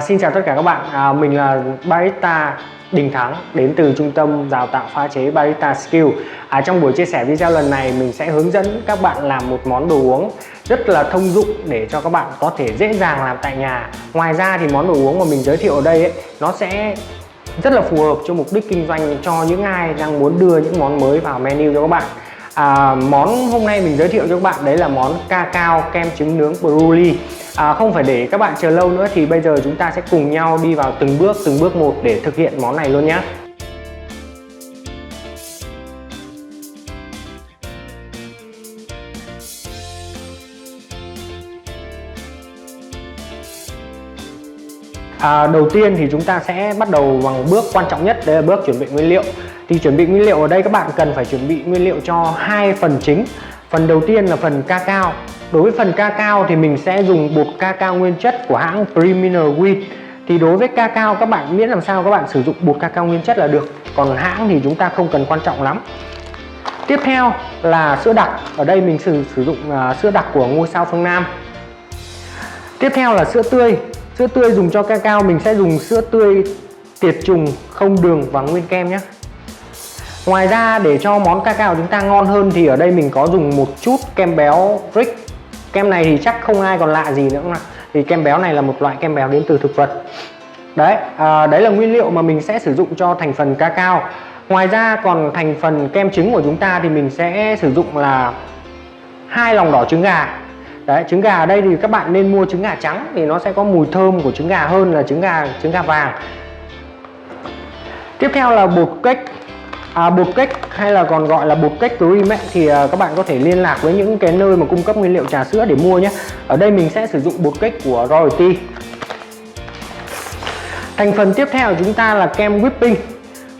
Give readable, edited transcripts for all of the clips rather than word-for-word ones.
Xin chào tất cả các bạn, mình là Barista Đình Thắng đến từ trung tâm đào tạo pha chế Barista Skill. Trong buổi chia sẻ video lần này mình sẽ hướng dẫn các bạn làm một món đồ uống rất là thông dụng để cho các bạn có thể dễ dàng làm tại nhà. Ngoài ra thì món đồ uống mà mình giới thiệu ở đây nó sẽ rất là phù hợp cho mục đích kinh doanh cho những ai đang muốn đưa những món mới vào menu cho các bạn. Món hôm nay mình giới thiệu cho các bạn đấy là món cacao kem trứng nướng Bruley. Không phải để các bạn chờ lâu nữa thì bây giờ chúng ta sẽ cùng nhau đi vào từng bước một để thực hiện món này luôn nhé. Đầu tiên thì chúng ta sẽ bắt đầu bằng bước quan trọng nhất, đấy là bước chuẩn bị nguyên liệu. Thì chuẩn bị nguyên liệu ở đây các bạn cần phải chuẩn bị nguyên liệu cho hai phần chính. Phần đầu tiên là phần cacao. Đối với phần cacao thì mình sẽ dùng bột cacao nguyên chất của hãng Premier Wheat. Thì đối với cacao các bạn miễn làm sao các bạn sử dụng bột cacao nguyên chất là được. Còn hãng thì chúng ta không cần quan trọng lắm. Tiếp theo là sữa đặc. Ở đây mình sử dụng sữa đặc của Ngôi Sao Phương Nam. Tiếp theo là sữa tươi. Sữa tươi dùng cho cacao mình sẽ dùng sữa tươi tiệt trùng, không đường và nguyên kem nhé. Ngoài ra để cho món cacao chúng ta ngon hơn thì ở đây mình có dùng một chút kem béo Rick. Kem này thì chắc không ai còn lạ gì nữa mà. Thì kem béo này là một loại kem béo đến từ thực vật. Đấy là nguyên liệu mà mình sẽ sử dụng cho thành phần cacao. Ngoài ra còn thành phần kem trứng của chúng ta thì mình sẽ sử dụng là 2 lòng đỏ trứng gà. Đấy, trứng gà ở đây thì các bạn nên mua trứng gà trắng thì nó sẽ có mùi thơm của trứng gà hơn là trứng gà vàng. Tiếp theo là bột cake. Bột cake hay là còn gọi là bột cake cream ấy, thì các bạn có thể liên lạc với những cái nơi mà cung cấp nguyên liệu trà sữa để mua nhé. Ở đây mình sẽ sử dụng bột cake của Royalty. Thành phần tiếp theo của chúng ta là kem whipping.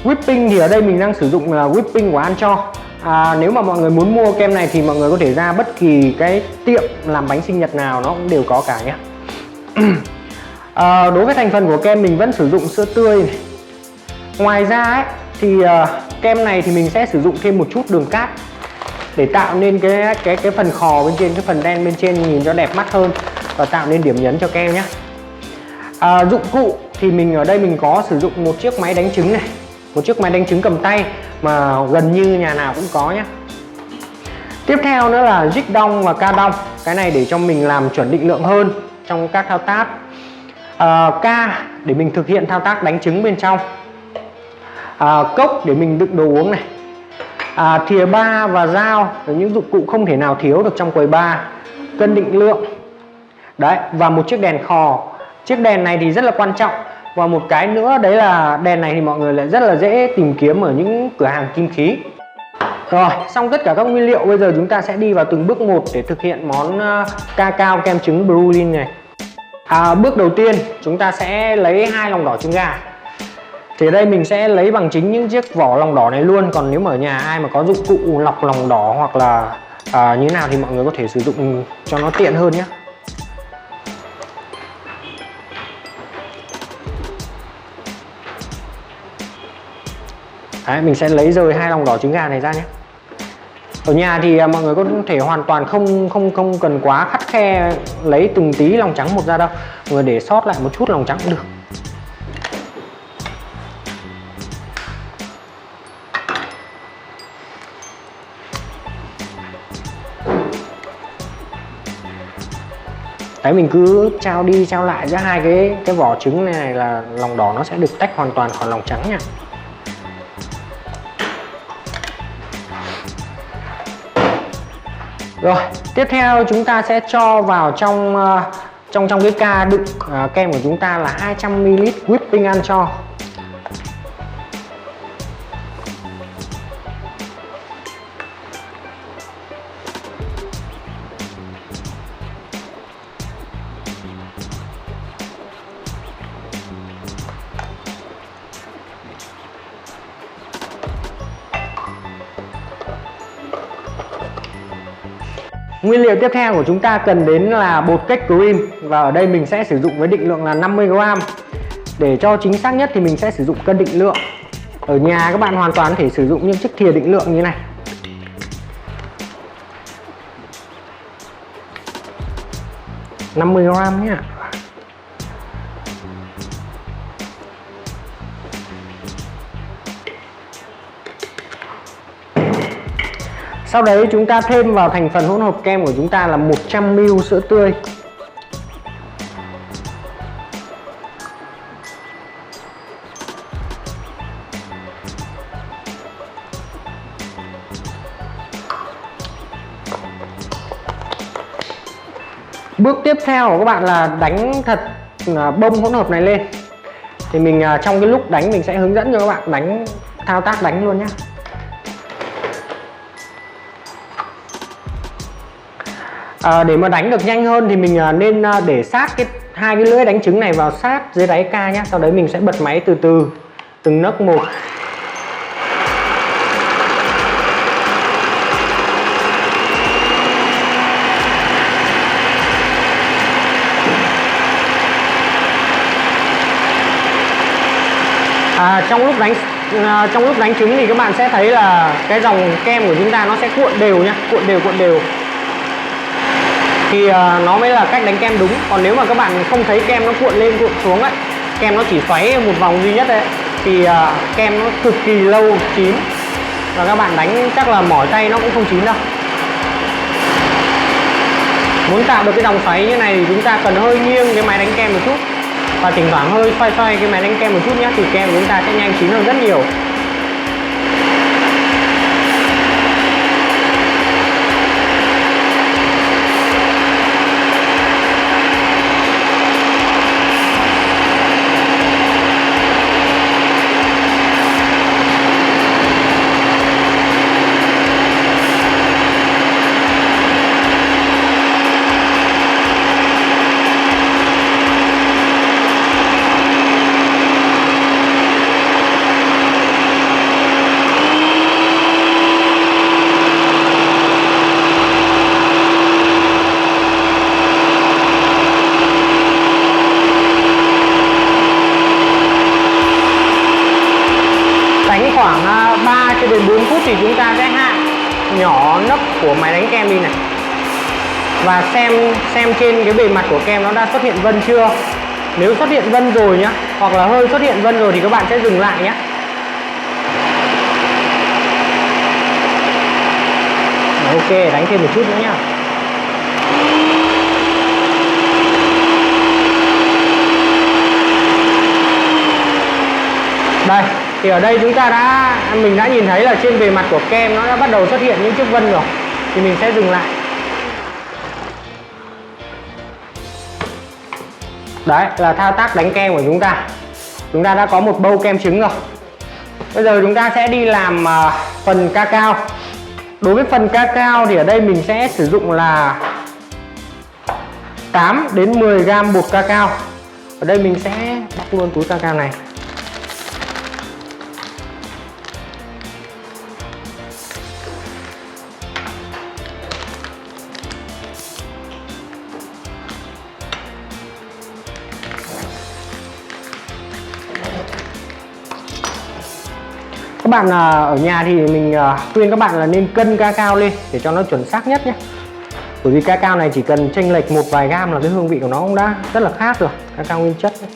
Whipping thì ở đây mình đang sử dụng là whipping của Ancho. Nếu mà mọi người muốn mua kem này thì mọi người có thể ra bất kỳ cái tiệm làm bánh sinh nhật nào nó cũng đều có cả nhé. Đối với thành phần của kem mình vẫn sử dụng sữa tươi này. Ngoài ra ấy, thì kem này thì mình sẽ sử dụng thêm một chút đường cát để tạo nên cái phần khò bên trên, cái phần đen bên trên nhìn cho đẹp mắt hơn và tạo nên điểm nhấn cho kem nhé. Dụng cụ thì mình ở đây mình có sử dụng một chiếc máy đánh trứng này, một chiếc máy đánh trứng cầm tay mà gần như nhà nào cũng có nhé. Tiếp theo nữa là jig đong và ca đong. Cái này để cho mình làm chuẩn định lượng hơn trong các thao tác. Ca để mình thực hiện thao tác đánh trứng bên trong. Cốc để mình đựng đồ uống này. Thìa bar và dao là những dụng cụ không thể nào thiếu được trong quầy bar. Cân định lượng. Đấy, và một chiếc đèn khò. Chiếc đèn này thì rất là quan trọng. Và một cái nữa đấy là đèn này thì mọi người lại rất là dễ tìm kiếm ở những cửa hàng kim khí. Rồi, xong tất cả các nguyên liệu, bây giờ chúng ta sẽ đi vào từng bước một để thực hiện món cacao kem trứng Bruley này. Bước đầu tiên chúng ta sẽ lấy 2 lòng đỏ trứng gà. Thì ở đây mình sẽ lấy bằng chính những chiếc vỏ lòng đỏ này luôn. Còn nếu mà ở nhà ai mà có dụng cụ lọc lòng đỏ hoặc là như thế nào thì mọi người có thể sử dụng cho nó tiện hơn nhé. Đấy, mình sẽ lấy rời 2 lòng đỏ trứng gà này ra nhé. Ở nhà thì mọi người có thể hoàn toàn không cần quá khắt khe lấy từng tí lòng trắng một ra đâu. Mọi người để sót lại một chút lòng trắng cũng được. Đấy, mình cứ trao đi trao lại giữa hai cái vỏ trứng này là lòng đỏ nó sẽ được tách hoàn toàn khỏi lòng trắng nha. Rồi, tiếp theo chúng ta sẽ cho vào trong cái ca đựng kem của chúng ta là 200ml whipping Ancho. Nguyên liệu tiếp theo của chúng ta cần đến là bột cake cream. Và ở đây mình sẽ sử dụng với định lượng là 50g. Để cho chính xác nhất thì mình sẽ sử dụng cân định lượng. Ở nhà các bạn hoàn toàn có thể sử dụng những chiếc thìa định lượng như này. 50g nhé. Sau đấy chúng ta thêm vào thành phần hỗn hợp kem của chúng ta là 100ml sữa tươi. Bước tiếp theo của các bạn là đánh thật bông hỗn hợp này lên. Thì mình trong cái lúc đánh mình sẽ hướng dẫn cho các bạn đánh thao tác đánh luôn nhé. Để mà đánh được nhanh hơn thì mình nên để sát hai cái lưỡi đánh trứng này vào sát dưới đáy ca nhé. Sau đấy mình sẽ bật máy từ từ từng nấc một. Trong lúc đánh trứng thì các bạn sẽ thấy là cái dòng kem của chúng ta nó sẽ cuộn đều nhá, cuộn đều thì nó mới là cách đánh kem đúng. Còn nếu mà các bạn không thấy kem nó cuộn lên cuộn xuống ấy, kem nó chỉ xoáy một vòng duy nhất đấy, thì kem nó cực kỳ lâu chín và các bạn đánh chắc là mỏi tay nó cũng không chín đâu. Muốn tạo được cái dòng xoáy như này thì chúng ta cần hơi nghiêng cái máy đánh kem một chút và thỉnh thoảng hơi xoay cái máy đánh kem một chút nhé, thì kem của chúng ta sẽ nhanh chín hơn rất nhiều. Khoảng 3 cho đến 4 phút thì chúng ta sẽ hạ nhỏ nắp của máy đánh kem đi này và xem trên cái bề mặt của kem nó đã xuất hiện vân chưa. Nếu xuất hiện vân rồi nhá, hoặc là hơi xuất hiện vân rồi thì các bạn sẽ dừng lại nhé. Ok, đánh thêm một chút nữa nhá. Đây, thì ở đây mình đã nhìn thấy là trên bề mặt của kem nó đã bắt đầu xuất hiện những chiếc vân rồi, thì mình sẽ dừng lại. Đấy là thao tác đánh kem của chúng ta. Chúng ta đã có một bâu kem trứng rồi. Bây giờ chúng ta sẽ đi làm phần cacao. Đối với phần cacao thì ở đây mình sẽ sử dụng là 8 đến 10 gram bột cacao. Ở đây mình sẽ bóc luôn túi cacao này. Các bạn ở nhà thì mình khuyên các bạn là nên cân cacao lên để cho nó chuẩn xác nhất nhé. Bởi vì cacao này chỉ cần chênh lệch một vài gam là cái hương vị của nó cũng đã rất là khác rồi. Cacao nguyên chất ấy.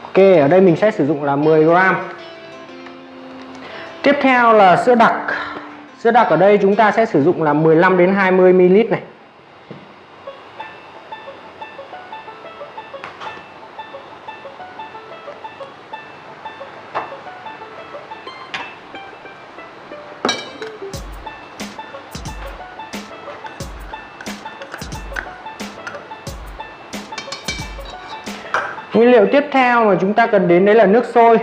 Ok, ở đây mình sẽ sử dụng là 10 gram. Tiếp theo là sữa đặc. Sữa đặc ở đây chúng ta sẽ sử dụng là 15 đến 20 ml này. Nguyên liệu tiếp theo mà chúng ta cần đến đấy là nước sôi.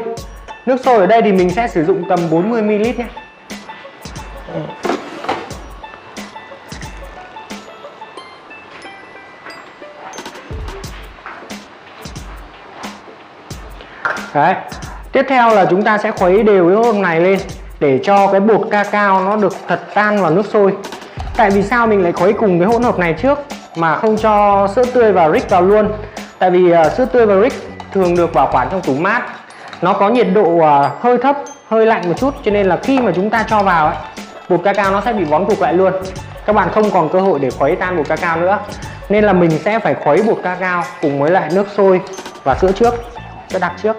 Nước sôi ở đây thì mình sẽ sử dụng tầm 40 ml nhé. Đấy. Tiếp theo là chúng ta sẽ khuấy đều cái hỗn hợp này lên để cho cái bột cacao nó được thật tan vào nước sôi. Tại vì sao mình lại khuấy cùng cái hỗn hợp này trước mà không cho sữa tươi và Rick vào luôn? Tại vì sữa tươi và Rick thường được bảo quản trong tủ mát, nó có nhiệt độ hơi thấp, hơi lạnh một chút, cho nên là khi mà chúng ta cho vào ấy, bột cacao nó sẽ bị vón cục lại luôn. Các bạn không còn cơ hội để khuấy tan bột cacao nữa. Nên là mình sẽ phải khuấy bột cacao cùng với lại nước sôi và sữa trước, sữa đặc trước.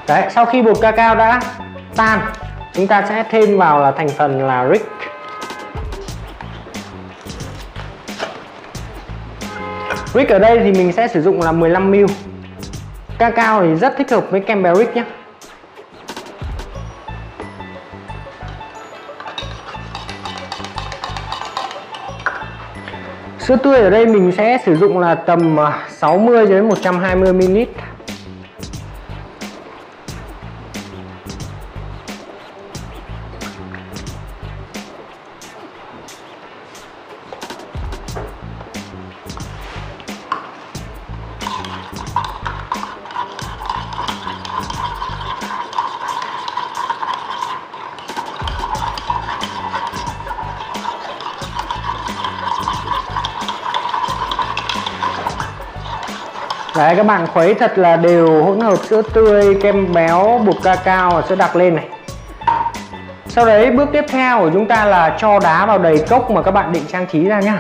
Đấy, sau khi bột cacao đã tan, chúng ta sẽ thêm vào là thành phần là Rick. Rick ở đây thì mình sẽ sử dụng là 15ml. Cacao thì rất thích hợp với kem béo Rick nhé. Sữa tươi ở đây mình sẽ sử dụng là tầm 60 đến 120 ml. Đấy, các bạn khuấy thật là đều hỗn hợp sữa tươi, kem béo, bột cacao và sữa đặc lên này. Sau đấy bước tiếp theo của chúng ta là cho đá vào đầy cốc mà các bạn định trang trí ra nhá.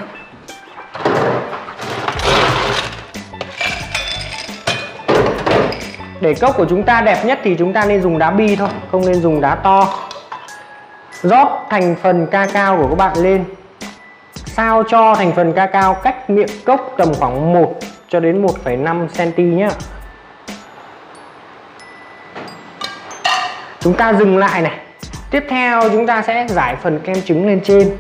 Để cốc của chúng ta đẹp nhất thì chúng ta nên dùng đá bi thôi, không nên dùng đá to. Rót thành phần cacao của các bạn lên, sao cho thành phần cacao cách miệng cốc tầm khoảng 1 cho đến 1,5 cm nhé. Chúng ta dừng lại này. Tiếp theo chúng ta sẽ rải phần kem trứng lên trên.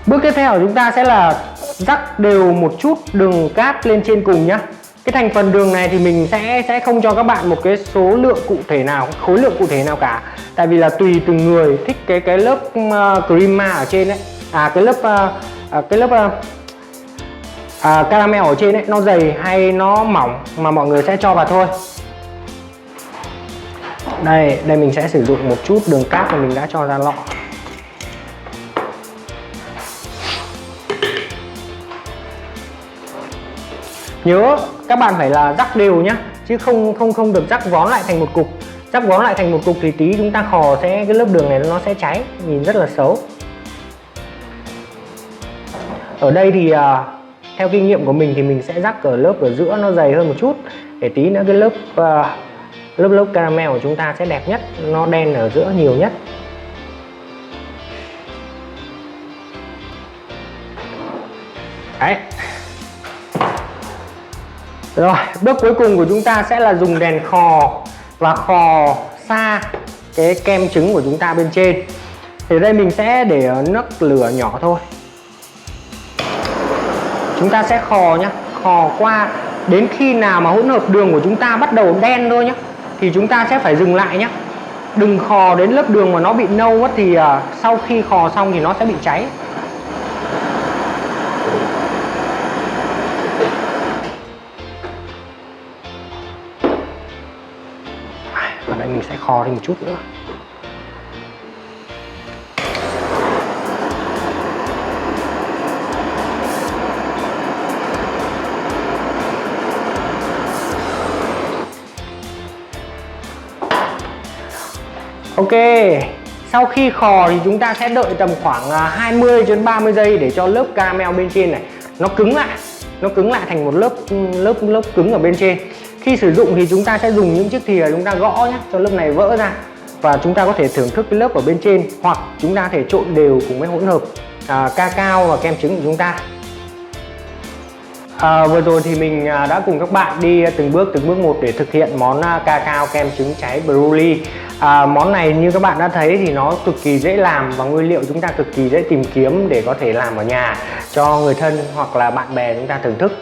Bước tiếp theo của chúng ta sẽ là rắc đều một chút đường cát lên trên cùng nhá. Cái thành phần đường này thì mình sẽ không cho các bạn một cái số lượng cụ thể nào, khối lượng cụ thể nào cả. Tại vì là tùy từng người thích cái lớp crema ở trên đấy, cái lớp caramel ở trên đấy nó dày hay nó mỏng mà mọi người sẽ cho vào thôi. Đây mình sẽ sử dụng một chút đường cát mà mình đã cho ra lọ. Nhớ các bạn phải là rắc đều nhá, chứ không được rắc vón lại thành một cục. Rắc vón lại thành một cục thì tí chúng ta khò cái lớp đường này nó sẽ cháy, nhìn rất là xấu. Ở đây thì theo kinh nghiệm của mình thì mình sẽ rắc ở lớp ở giữa nó dày hơn một chút, để tí nữa cái lớp caramel của chúng ta sẽ đẹp nhất, nó đen ở giữa nhiều nhất. Đấy. Rồi, bước cuối cùng của chúng ta sẽ là dùng đèn khò và khò xa cái kem trứng của chúng ta bên trên. Thì đây mình sẽ để ở nấc lửa nhỏ thôi. Chúng ta sẽ khò nhá, khò qua đến khi nào mà hỗn hợp đường của chúng ta bắt đầu đen thôi nhá, thì chúng ta sẽ phải dừng lại nhá. Đừng khò đến lớp đường mà nó bị nâu mất thì sau khi khò xong thì nó sẽ bị cháy. Ở đây mình sẽ khò thêm một chút nữa. Ok, sau khi khò thì chúng ta sẽ đợi tầm khoảng 20 đến 30 giây để cho lớp caramel bên trên này nó cứng lại thành một lớp cứng ở bên trên. Khi sử dụng thì chúng ta sẽ dùng những chiếc thìa chúng ta gõ nhé, cho lớp này vỡ ra, và chúng ta có thể thưởng thức cái lớp ở bên trên, hoặc chúng ta có thể trộn đều cùng với hỗn hợp cacao và kem trứng của chúng ta. Vừa rồi thì mình đã cùng các bạn đi từng bước một để thực hiện món cacao kem trứng cháy brulee. Món này như các bạn đã thấy thì nó cực kỳ dễ làm và nguyên liệu chúng ta cực kỳ dễ tìm kiếm để có thể làm ở nhà cho người thân hoặc là bạn bè chúng ta thưởng thức.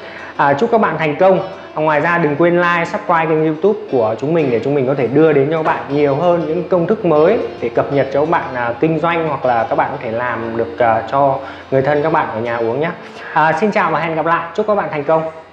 Chúc các bạn thành công. Ngoài ra đừng quên like, subscribe kênh YouTube của chúng mình để chúng mình có thể đưa đến cho các bạn nhiều hơn những công thức mới để cập nhật cho các bạn kinh doanh, hoặc là các bạn có thể làm được cho người thân các bạn ở nhà uống nhé. Xin chào và hẹn gặp lại. Chúc các bạn thành công.